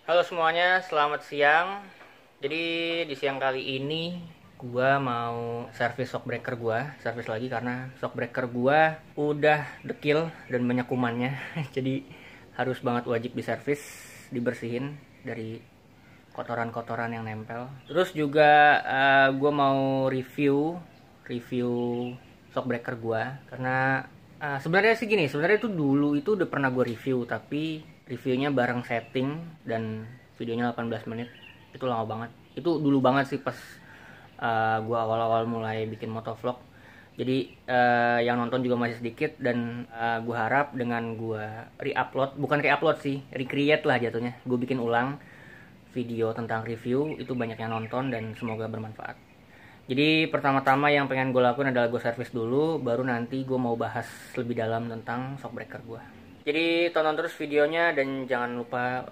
Halo semuanya, selamat siang. Jadi di siang kali ini gua mau servis shockbreaker gua, servis lagi karena shockbreaker gua udah dekil dan banyak kumannya. Jadi harus banget wajib diservis, dibersihin dari kotoran-kotoran yang nempel. Terus juga gua mau review shockbreaker gua karena sebenarnya sih gini, sebenarnya itu dulu itu udah pernah gue review, tapi reviewnya bareng setting dan videonya 18 menit. Itu lama banget. Itu dulu banget sih pas gue awal-awal mulai bikin motovlog. Jadi yang nonton juga masih sedikit dan gue harap dengan gue bukan re-upload sih, recreate lah jatuhnya. Gue bikin ulang video tentang review itu banyak yang nonton dan semoga bermanfaat. Jadi pertama-tama yang pengen gue lakuin adalah gue servis dulu, baru nanti gue mau bahas lebih dalam tentang shockbreaker gue. Jadi tonton terus videonya dan jangan lupa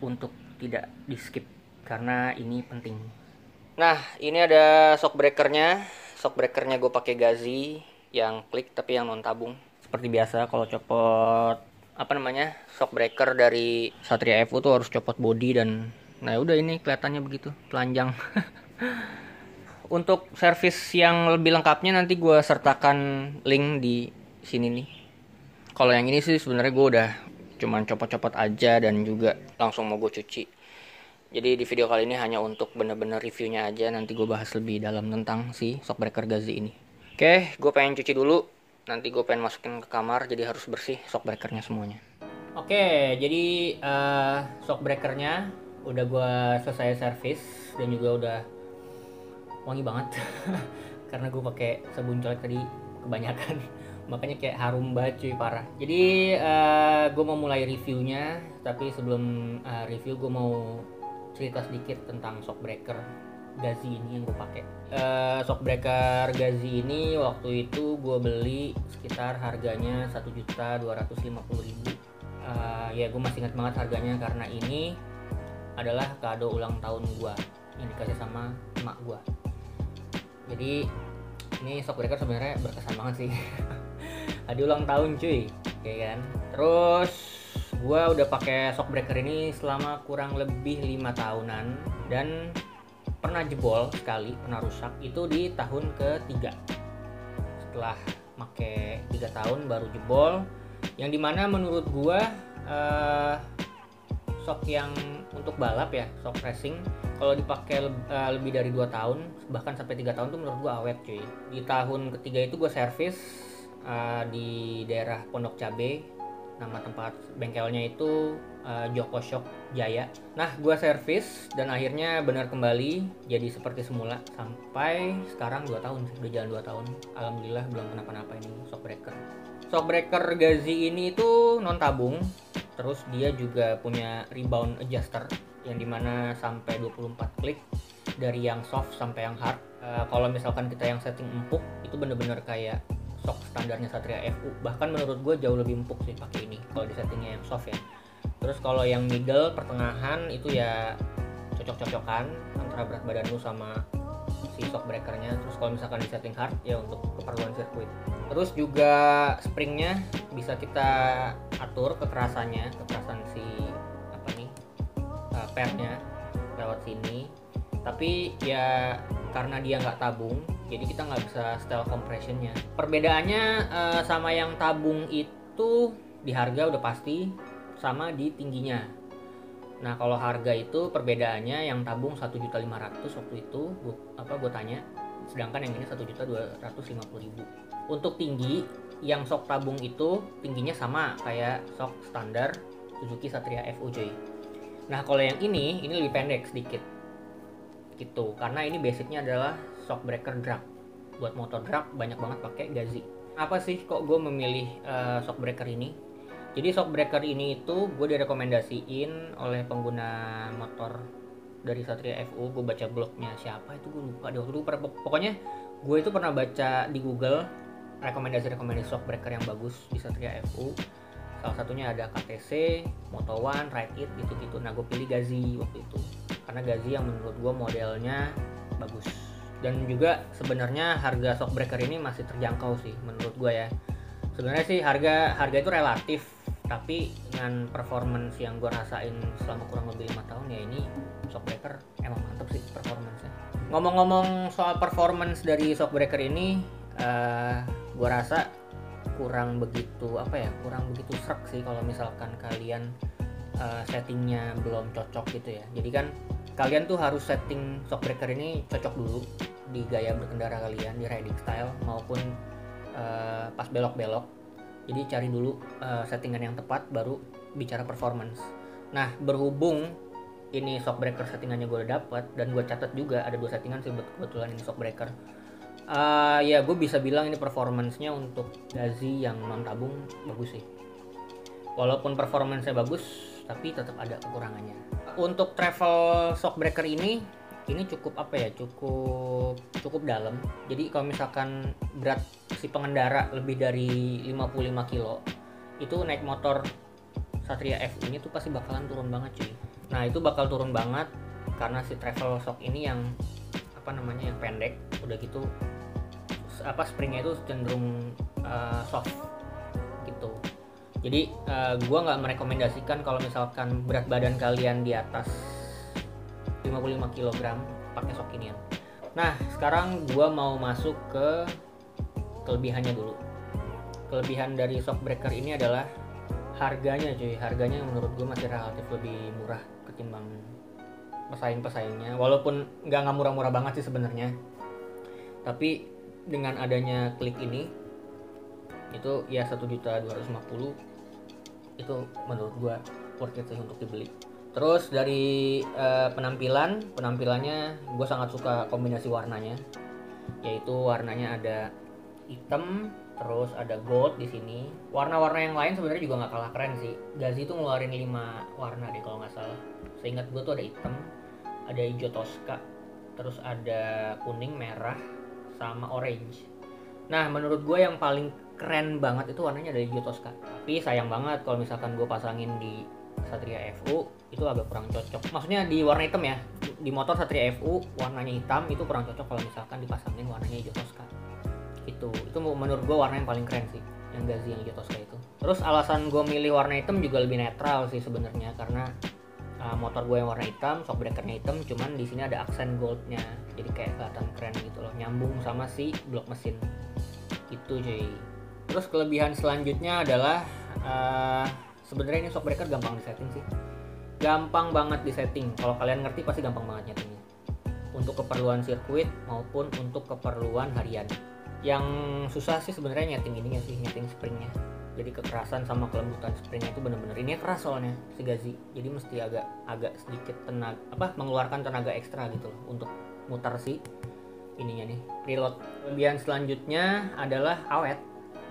untuk tidak di skip karena ini penting. Nah, ini ada shockbreakernya. Shockbreakernya gue pakai Gazi yang klik tapi yang non tabung. Seperti biasa kalau copot shockbreaker dari Satria FU tuh harus copot body dan nah udah ini kelihatannya begitu telanjang. Untuk servis yang lebih lengkapnya nanti gue sertakan link di sini nih. Kalau yang ini sih sebenarnya gue udah cuman copot-copot aja dan juga langsung mau gue cuci. Jadi di video kali ini hanya untuk bener-bener reviewnya aja. Nanti gue bahas lebih dalam tentang si shockbreaker Gazi ini. Oke, gue pengen cuci dulu. Nanti gue pengen masukin ke kamar, jadi harus bersih shockbreakernya semuanya. Oke, jadi shockbreakernya udah gue selesai servis dan juga udah wangi banget karena gue pakai sabun colek tadi kebanyakan makanya kayak harum banget cuy, parah. Jadi gue mau mulai reviewnya, tapi sebelum review gue mau cerita sedikit tentang shockbreaker Gazi ini yang gue pakai. Shockbreaker Gazi ini waktu itu gue beli sekitar harganya 1.250.000. Ya gue masih ingat banget harganya karena ini adalah kado ulang tahun gue yang dikasih sama emak gue. Jadi ini shockbreaker sebenarnya berkesan banget sih. Hadiah ulang tahun cuy, ya kan. Terus gue udah pakai shockbreaker ini selama kurang lebih 5 tahunan dan pernah jebol sekali, pernah rusak itu di tahun ketiga. Setelah pakai 3 tahun baru jebol, yang dimana menurut gue shock yang untuk balap ya, shock racing kalau dipakai lebih dari 2 tahun bahkan sampai 3 tahun tuh menurut gue awet cuy. Di tahun ketiga itu gue servis di daerah Pondok Cabe, nama tempat bengkelnya itu Joko Shock Jaya. Nah gue servis dan akhirnya benar kembali jadi seperti semula sampai sekarang 2 tahun, udah jalan 2 tahun, alhamdulillah belum kenapa-napa ini shockbreaker. Shockbreaker Gazi ini tuh non tabung. Terus dia juga punya rebound adjuster yang dimana sampai 24 klik dari yang soft sampai yang hard. Kalau misalkan kita yang setting empuk itu bener-bener kayak shock standarnya Satria FU. Bahkan menurut gue jauh lebih empuk sih pakai ini kalau di settingnya yang soft ya. Terus kalau yang middle pertengahan itu ya cocok-cocokan antara berat badan lu sama si shockbreakernya. Terus kalau misalkan di setting hard ya untuk keperluan sirkuit. Terus juga springnya bisa kita atur kekerasan si pernya lewat sini. Tapi ya karena dia nggak tabung, jadi kita nggak bisa setel compressionnya. Perbedaannya sama yang tabung itu di harga udah pasti, sama di tingginya. Nah kalau harga itu perbedaannya yang tabung 1.500.000 waktu itu gue tanya, sedangkan yang ini 1.250.000. Untuk tinggi yang shock tabung itu tingginya sama kayak shock standar Suzuki Satria FU cuy. Nah kalau yang ini lebih pendek sedikit gitu karena ini basicnya adalah shockbreaker drag. Buat motor drag banyak banget pakai Gazi. Apa sih kok gue memilih shockbreaker ini? Jadi shockbreaker ini itu gue direkomendasiin oleh pengguna motor dari Satria FU. Gue baca blognya siapa itu gue lupa deh waktu itu. Pokoknya gue itu pernah baca di Google rekomendasi shockbreaker yang bagus di Satria FU. Salah satunya ada KTC, Moto One, Ride It gitu-gitu. Nah gue pilih Gazi waktu itu karena Gazi yang menurut gue modelnya bagus dan juga sebenarnya harga shockbreaker ini masih terjangkau sih menurut gue ya. Sebenarnya sih harga itu relatif Tapi dengan performance yang gue rasain selama kurang lebih 5 tahun ya, ini shockbreaker emang mantep sih performance-nya. Ngomong-ngomong soal performance dari shockbreaker ini, gue rasa kurang begitu srek sih kalau misalkan kalian settingnya belum cocok gitu ya. Jadi kan kalian tuh harus setting shockbreaker ini cocok dulu di gaya berkendara kalian, di riding style maupun pas belok-belok. Jadi cari dulu settingan yang tepat baru bicara performance. Nah, berhubung ini shockbreaker settingannya gue udah dapat dan gue catat juga ada 2 settingan sih kebetulan ini shockbreaker. Ya gue bisa bilang ini performance-nya untuk Gazzy yang non tabung bagus sih. Walaupun performance-nya bagus, tapi tetap ada kekurangannya. Untuk travel shockbreaker ini cukup cukup dalam. Jadi kalau misalkan berat si pengendara lebih dari 55 kilo, itu naik motor Satria FU ini tuh pasti bakalan turun banget cuy. Nah itu bakal turun banget karena si travel shock ini yang yang pendek, udah gitu springnya itu cenderung soft gitu. Jadi gue nggak merekomendasikan kalau misalkan berat badan kalian di atas 55 kg pakai shock inian. Nah sekarang gue mau masuk ke kelebihannya dulu. Kelebihan dari shockbreaker ini adalah harganya cuy. Harganya menurut gue masih relatif lebih murah ketimbang pesaing-pesaingnya. Walaupun nggak murah-murah banget sih sebenarnya. Tapi dengan adanya klik ini itu ya 1.250.000 itu menurut gue worth it sih untuk dibeli. Terus dari penampilannya gue sangat suka kombinasi warnanya, yaitu warnanya ada hitam, terus ada gold di sini. Warna-warna yang lain sebenarnya juga nggak kalah keren sih. Gazzy itu ngeluarin 5 warna deh kalau nggak salah. Seingat gue tuh ada hitam, ada hijau Tosca, terus ada kuning, merah, sama orange. Nah menurut gue yang paling keren banget itu warnanya ada hijau Tosca. Tapi sayang banget kalau misalkan gue pasangin di Satria FU itu agak kurang cocok. Maksudnya di warna hitam ya. Di motor Satria FU warnanya hitam itu kurang cocok kalau misalkan dipasangin warnanya hijau Tosca. Itu menurut gue warna yang paling keren sih, yang Gazzy yang hijau Tosca itu. Terus alasan gue milih warna hitam juga lebih netral sih sebenarnya, karena motor gue yang warna hitam, shockbreakernya hitam, cuman di sini ada aksen goldnya, jadi kayak kelihatan keren gitu loh, nyambung sama si blok mesin itu cuy. Terus kelebihan selanjutnya adalah sebenarnya ini shockbreaker gampang disetting sih, gampang banget disetting. Kalau kalian ngerti pasti gampang banget nyetingnya, untuk keperluan sirkuit maupun untuk keperluan harian. Yang susah sih sebenarnya nyeting springnya. Jadi kekerasan sama kelembutan springnya itu bener-bener, ini keras soalnya si Gazzy, jadi mesti agak sedikit mengeluarkan tenaga ekstra gitu loh untuk mutar si ininya nih, reload. Kelebihan selanjutnya adalah awet.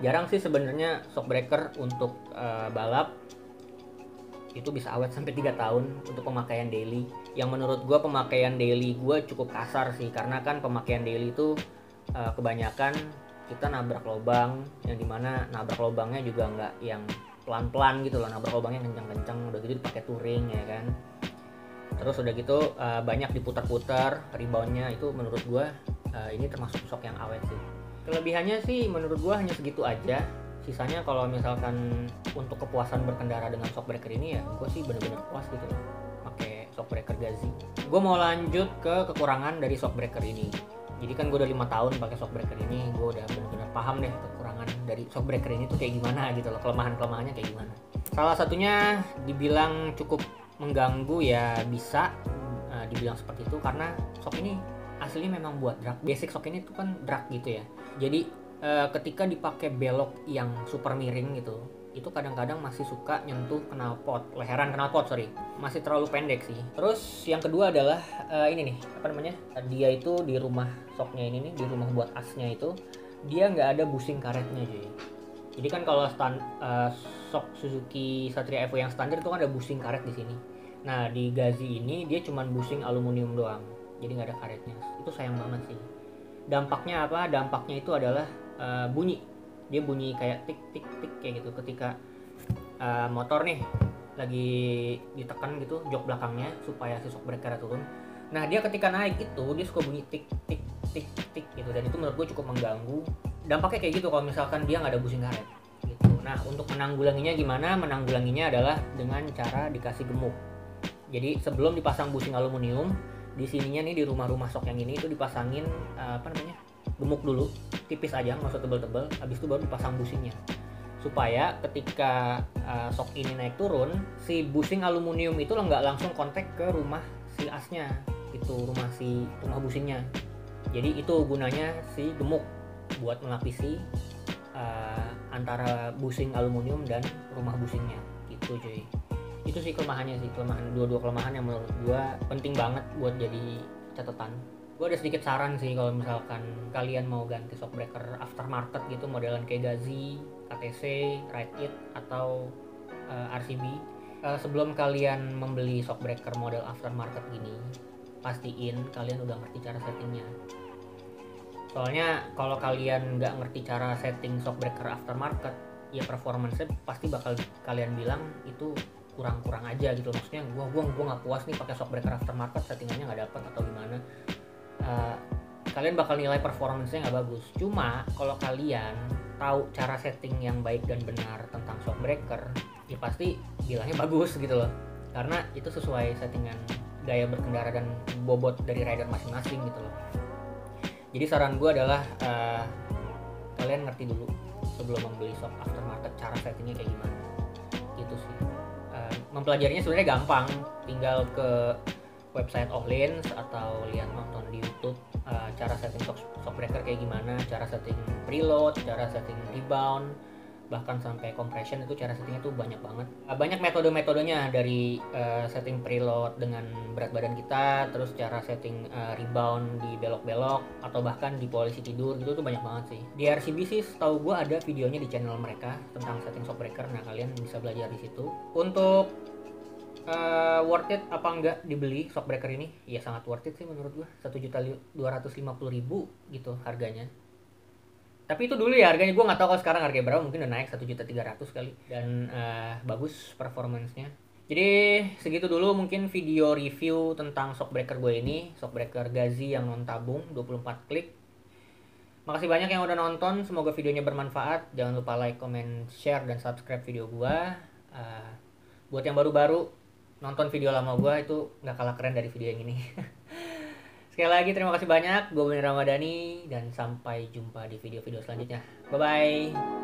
Jarang sih sebenarnya shockbreaker untuk balap itu bisa awet sampai 3 tahun untuk pemakaian daily. Yang menurut gue pemakaian daily gue cukup kasar sih, karena kan pemakaian daily itu kebanyakan kita nabrak lubang, yang dimana nabrak lubangnya juga nggak yang pelan-pelan gitu loh, nabrak lubangnya kencang-kencang, udah gitu dipakai touring ya kan. Terus udah gitu banyak diputar-putar reboundnya, itu menurut gue ini termasuk shock yang awet sih. Kelebihannya sih menurut gue hanya segitu aja. Sisanya kalau misalkan untuk kepuasan berkendara dengan shockbreaker ini ya gue sih bener-bener puas gitu loh pakai shockbreaker Gazzy. Gue mau lanjut ke kekurangan dari shockbreaker ini. Jadi kan gue udah 5 tahun pakai shockbreaker ini, gue udah benar-benar paham deh kekurangan dari shockbreaker ini tuh kayak gimana gitu loh, kelemahan-kelemahannya kayak gimana. Salah satunya dibilang cukup mengganggu ya bisa dibilang seperti itu, karena shock ini aslinya memang buat drag. Basic shock ini tuh kan drag gitu ya. Jadi ketika dipakai belok yang super miring gitu, itu kadang-kadang masih suka nyentuh leheran knalpot, masih terlalu pendek sih. Terus yang kedua adalah ini nih, dia itu di rumah shocknya ini nih, di rumah buat asnya itu dia nggak ada bushing karetnya jadi. Jadi kan kalau shock Suzuki Satria Evo yang standar itu kan ada bushing karet di sini. Nah di Gazzy ini dia cuma bushing aluminium doang, jadi nggak ada karetnya. Itu sayang banget sih. Dampaknya apa? Dampaknya itu adalah bunyi. Dia bunyi kayak tik tik tik kayak gitu ketika motor nih lagi ditekan gitu jok belakangnya supaya si shockbreaker turun. Nah dia ketika naik itu dia suka bunyi tik tik tik tik gitu, dan itu menurut gue cukup mengganggu. Dampaknya kayak gitu kalau misalkan dia nggak ada bushing karet gitu. Nah Nah, untuk menanggulanginya gimana? Menanggulanginya adalah dengan cara dikasih gemuk. Jadi sebelum dipasang bushing aluminium, di sininya nih di rumah-rumah sok yang ini itu dipasangin gemuk dulu, tipis aja, nggak usah tebel-tebel. Habis itu baru dipasang bushingnya. Supaya ketika sok ini naik turun, si bushing aluminium itu nggak langsung kontak ke rumah si asnya, itu rumah bushingnya. Jadi itu gunanya si gemuk buat melapisi antara bushing aluminium dan rumah bushingnya gitu cuy. Itu sih kelemahannya sih, dua kelemahan yang menurut gua penting banget buat jadi catatan. Gua ada sedikit saran sih kalau misalkan kalian mau ganti shockbreaker aftermarket gitu, modelan kayak Gazi, KTC, Ride It atau RCB. Sebelum kalian membeli shockbreaker model aftermarket gini, pastiin kalian udah ngerti cara settingnya. Soalnya kalau kalian nggak ngerti cara setting shockbreaker aftermarket, ya performance-nya pasti bakal kalian bilang itu kurang aja gitu. Maksudnya gua nggak puas nih pakai shockbreaker aftermarket, settingannya nggak dapet atau gimana. Kalian bakal nilai performance-nya nggak bagus. Cuma kalau kalian tahu cara setting yang baik dan benar tentang shockbreaker, ya pasti bilangnya bagus gitu loh. Karena itu sesuai settingan gaya berkendara dan bobot dari rider masing-masing gitu loh. Jadi saran gue adalah kalian ngerti dulu sebelum membeli shock aftermarket cara settingnya kayak gimana gitu sih. Mempelajarinya sebenarnya gampang, tinggal ke website Ohlins atau lihat nonton di YouTube cara setting shockbreaker kayak gimana, cara setting preload, cara setting rebound, bahkan sampai compression. Itu cara settingnya tuh banyak banget, banyak metode-metodenya, dari setting preload dengan berat badan kita, terus cara setting rebound di belok-belok atau bahkan di posisi tidur gitu tuh banyak banget sih. Di RCB sih setahu gue ada videonya di channel mereka tentang setting shockbreaker. Nah kalian bisa belajar di situ. Untuk worth it apa enggak dibeli shockbreaker ini? Ya sangat worth it sih menurut gue. 1.250.000 gitu harganya. Tapi itu dulu ya harganya, gue nggak tahu kalau sekarang harganya berapa, mungkin udah naik 1.300.000 kali. Dan bagus performance-nya. Jadi segitu dulu mungkin video review tentang shockbreaker gue ini, shockbreaker Gazi yang non tabung 24 klik. Makasih banyak yang udah nonton, semoga videonya bermanfaat. Jangan lupa like, comment, share, dan subscribe video gue. Buat yang baru-baru nonton video lama gue, itu nggak kalah keren dari video yang ini. Sekali lagi terima kasih banyak, gue Beni Ramadhani, dan sampai jumpa di video-video selanjutnya. Bye-bye.